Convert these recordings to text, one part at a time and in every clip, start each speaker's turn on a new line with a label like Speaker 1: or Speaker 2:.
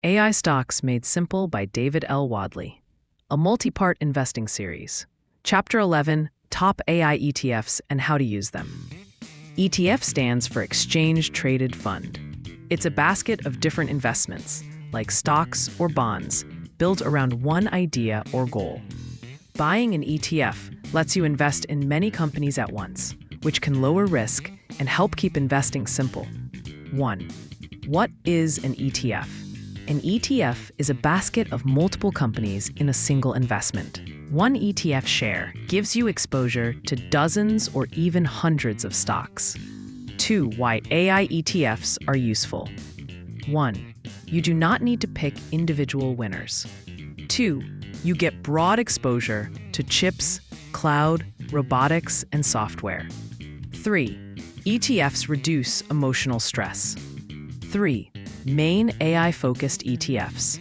Speaker 1: AI Stocks Made Simple by David L. Wadley. A multi-part investing series. Chapter 11, Top AI ETFs and How to Use Them. ETF stands for Exchange Traded Fund. It's a basket of different investments, like stocks or bonds, built around one idea or goal. Buying an ETF lets you invest in many companies at once, which can lower risk and help keep investing simple. 1. What is an ETF? An ETF is a basket of multiple companies in a single investment. One ETF share gives you exposure to dozens or even hundreds of stocks. 2. Why AI ETFs are useful. 1. You do not need to pick individual winners. 2. You get broad exposure to chips, cloud, robotics, and software. 3. ETFs reduce emotional stress. 3. Main AI-focused ETFs.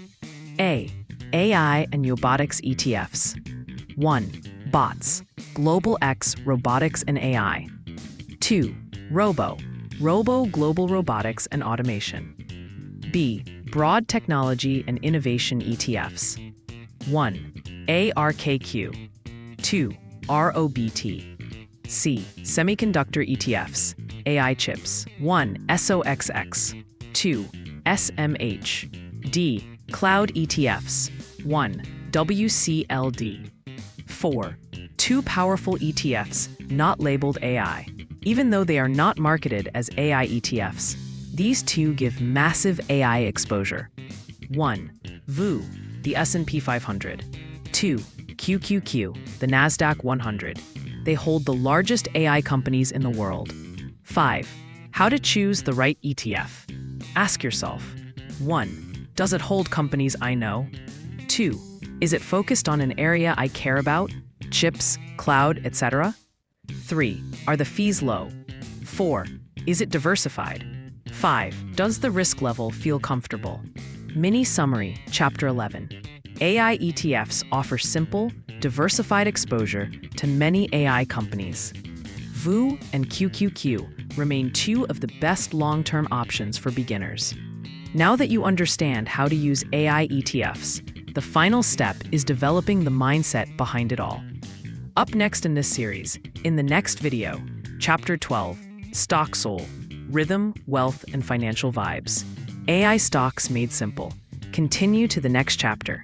Speaker 1: A. AI and robotics ETFs. 1. Bots, Global X Robotics and AI. 2. Robo, Global Robotics and Automation. B. Broad Technology and Innovation ETFs. 1. ARKQ. 2. ROBT. C. Semiconductor ETFs. AI chips. 1. SOXX. 2. SMH. D. Cloud ETFs. 1. WCLD. 4. Two powerful ETFs not labeled AI. Even though they are not marketed as AI ETFs, these two give massive AI exposure. 1. VU, the S&P 500. 2. QQQ, the NASDAQ 100. They hold the largest AI companies in the world. 5. How to choose the right ETF. Ask yourself, 1. Does it hold companies I know? 2. Is it focused on an area I care about? Chips, cloud, etc.? 3. Are the fees low? 4. Is it diversified? 5. Does the risk level feel comfortable? Mini Summary, Chapter 11. AI ETFs offer simple, diversified exposure to many AI companies. VU and QQQ remain two of the best long-term options for beginners. Now that you understand how to use AI ETFs, the final step is developing the mindset behind it all. Up next in this series, in the next video, Chapter 12, Stock Soul, Rhythm, Wealth, and Financial Vibes. AI Stocks Made Simple. Continue to the next chapter.